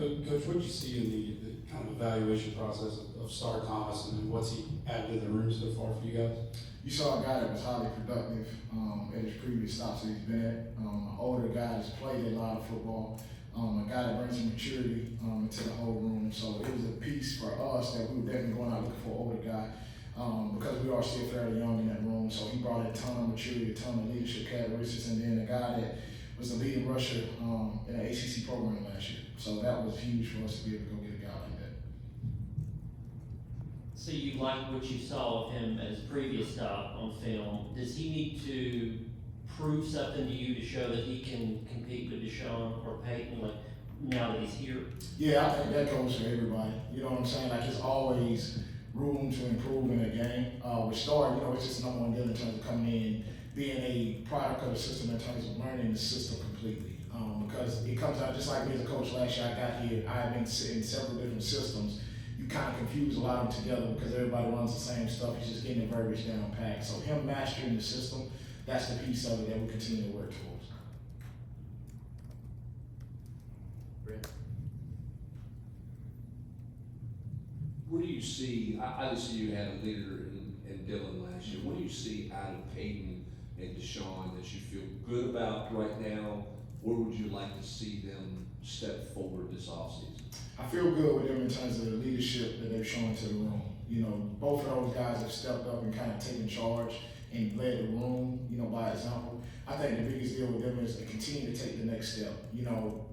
Coach, what did you see in the kind of evaluation process of Star Thomas, and then what's he added to the room so far for you guys? You saw a guy that was highly productive at his previous stops that he's been at. An older guy that's played a lot of football. A guy that brings some maturity into the whole room. So it was a piece for us that we were definitely going out looking for an older guy because we are still fairly young in that room. So he brought a ton of maturity, a ton of leadership characteristics, and then a guy that was the leading rusher in the ACC program last year. So that was huge for us to be able to go get a guy like that. So you like what you saw of him as a previous stop on film. Does he need to prove something to you to show that he can compete with Deshaun or Peyton, like now that he's here? Yeah, I think that goes for everybody. You know what I'm saying? Like, there's always room to improve in a game. With Star, it's just number one deal in terms of coming in, being a product of the system in terms of learning the system completely. Because it comes out just like me as a coach last year. I got here, I have been in several different systems. You kind of confuse a lot of them together because everybody runs the same stuff. He's just getting the verbiage down packed. So him mastering the system, that's the piece of it that we continue to work towards. Brett? Where do you see, obviously you had a leader in Dylan last year. What do you see out of Peyton and Deshaun that you feel good about right now? Where would you like to see them step forward this offseason? I feel good with them in terms of the leadership that they've shown to the room. Both of those guys have stepped up and kind of taken charge and led the room, by example. I think the biggest deal with them is to continue to take the next step.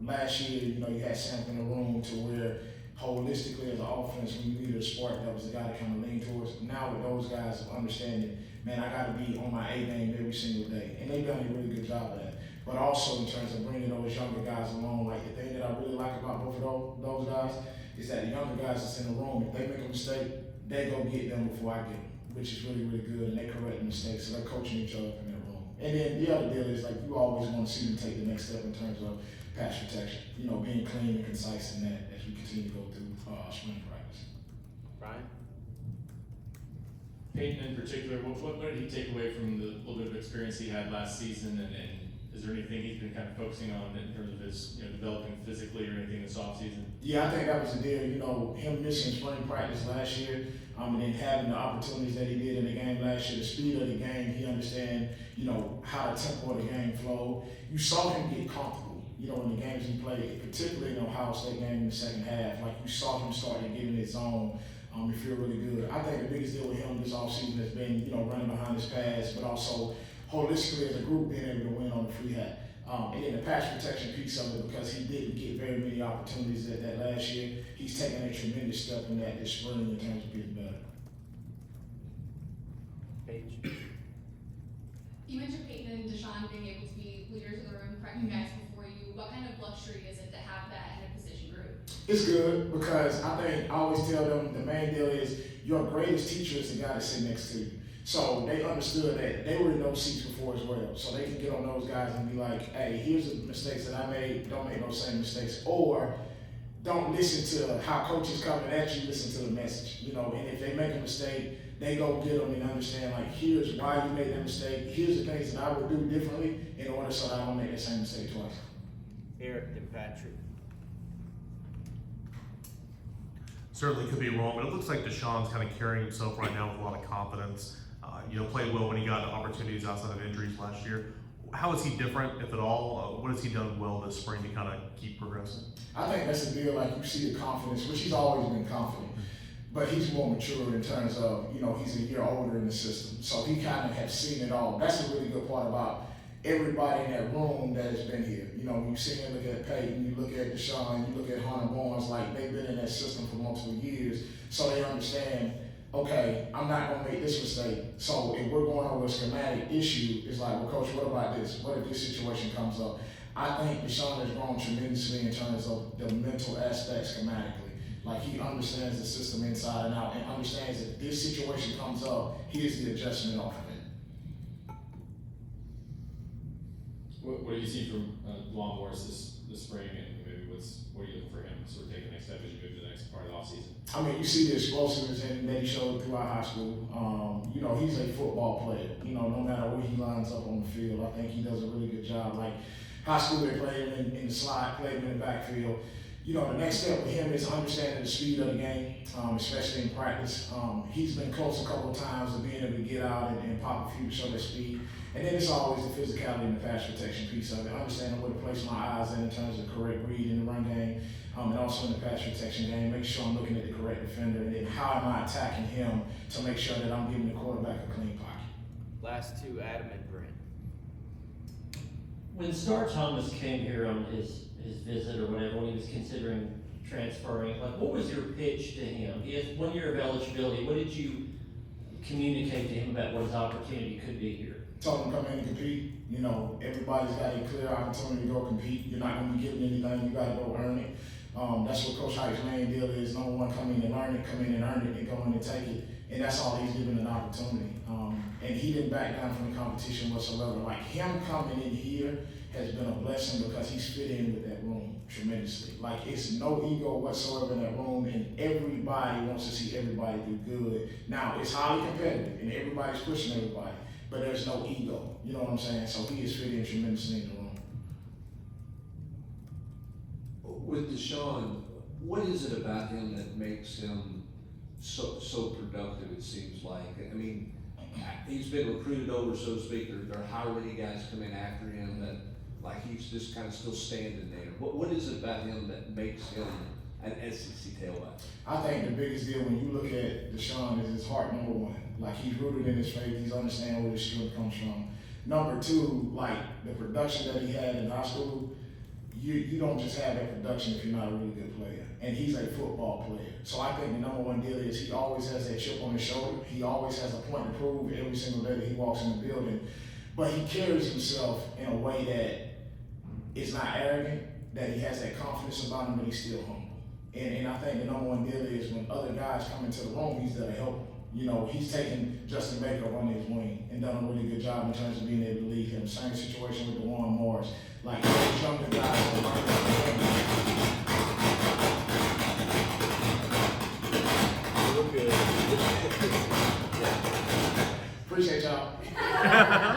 Last year, you had Sam in the room to where holistically as an offense, when you needed a spark, that was the guy to kind of lean towards. Now with those guys understanding, man, I got to be on my A game every single day. And they've done a really good job of that. But also in terms of bringing those younger guys along, like the thing that I really like about both of those guys is that the younger guys that's in the room, if they make a mistake, they go get them before I get them, which is really, really good. And they correct the mistakes, so they're coaching each other in that room. And then the other deal is, like, you always want to see them take the next step in terms of pass protection, being clean and concise in that as we continue to go through spring practice. Brian? Peyton in particular, what did he take away from the little bit of experience he had last season, and is there anything he's been kind of focusing on in terms of his developing physically or anything this offseason? Yeah, I think that was the deal. Him missing spring practice last year, and then having the opportunities that he did in the game last year, the speed of the game, he understand, how the tempo of the game flowed. You saw him get comfortable, in the games he played, particularly in the Ohio State game in the second half. Like, you saw him start to get in his zone. You feel really good. I think the biggest deal with him this offseason has been, running behind his pass, but also holistically as a group being able to win on the free hat. And then the pass protection piece of it, because he didn't get very many opportunities at that last year, he's taken a tremendous step in that this spring in terms of getting better. Paige? You mentioned Peyton and Deshaun being able to be leaders in the room, correcting guys before you. What kind of luxury is it to have that in a position group? It's good because I always tell them the main deal is your greatest teacher is the guy that's sitting next to you. So they understood that they were in those seats before as well. So they can get on those guys and be like, hey, here's the mistakes that I made. Don't make those same mistakes. Or don't listen to how coach is coming at you, listen to the message. And if they make a mistake, they go get them and understand, like, here's why you made that mistake. Here's the things that I would do differently in order so that I don't make the same mistake twice. Eric and Patrick? Certainly could be wrong, but it looks like Deshaun's kind of carrying himself right now with a lot of confidence. Played well when he got opportunities outside of injuries last year. How is he different, if at all? What has he done well this spring to kind of keep progressing? I think that's the deal. Like, you see the confidence, which he's always been confident, but he's more mature in terms of, he's a year older in the system. So he kind of has seen it all. That's a really good part about everybody in that room that has been here. When you sit here and look at Peyton, you look at Deshaun, you look at Hunter Barnes, like, they've been in that system for multiple years, so they understand, okay, I'm not going to make this mistake. So if we're going over a schematic issue, it's like, well, coach, what about this? What if this situation comes up? I think Deshaun has grown tremendously in terms of the mental aspect schematically. Like, he understands the system inside and out and understands that this situation comes up, here's the adjustment off of it. What do you see from Dwan Morris this spring, and maybe what are you looking for him to sort of take the next step as you move to the next part of the offseason? I mean, you see the explosiveness that he showed throughout high school. He's a football player. No matter where he lines up on the field, I think he does a really good job. Like, high school, they played him in the slot, played him in the backfield. you know, the next step with him is understanding the speed of the game, especially in practice. He's been close a couple of times to being able to get out and pop a few to show that speed. And then it's always the physicality and the pass protection piece of it, understanding where to place my eyes in terms of correct read in the run game, and also in the pass protection game, make sure I'm looking at the correct defender, and then how am I attacking him to make sure that I'm giving the quarterback a clean pocket. Last two, Adam and Brent. When Star Thomas came here on his visit or whatever, when he was considering transferring, like, what was your pitch to him? He has 1 year of eligibility. What did you communicate to him about what his opportunity could be here? Told him to come in and compete. You know, everybody's got a clear opportunity to go compete. You're not going to be given anything. You got to go earn it. That's what Coach Hite's main deal is. Number one, come in and learn it, come in and earn it, and go in and take it. And that's all he's given an opportunity. And he didn't back down from the competition whatsoever. Like, him coming in here has been a blessing because he's fit in with that room tremendously. Like, it's no ego whatsoever in that room, and everybody wants to see everybody do good. Now, it's highly competitive, and everybody's pushing everybody, but there's no ego. You know what I'm saying? So he is fit in tremendously in the room. With Deshaun, what is it about him that makes him so productive, it seems like? I mean, he's been recruited over, so to speak. There are how many guys come in after him that, like, he's just kind of still standing there. What is it about him that makes him an SEC tailback? I think the biggest deal when you look at Deshaun is his heart, number one. Like, he's rooted in his faith. He's understanding where his strength comes from. Number two, like, the production that he had in high school, you don't just have that production if you're not a really good player. And he's a football player. So I think the number one deal is he always has that chip on his shoulder. He always has a point to prove every single day that he walks in the building. But he carries himself in a way that is not arrogant, that he has that confidence about him, but he's still humble. And I think the number one deal is when other guys come into the room, he's there to help them. You know, he's taken Justin Baker on his wing and done a really good job in terms of being able to lead him. Same situation with Dwan Morris. Like, those younger guys are learning from him. We're good. Appreciate y'all.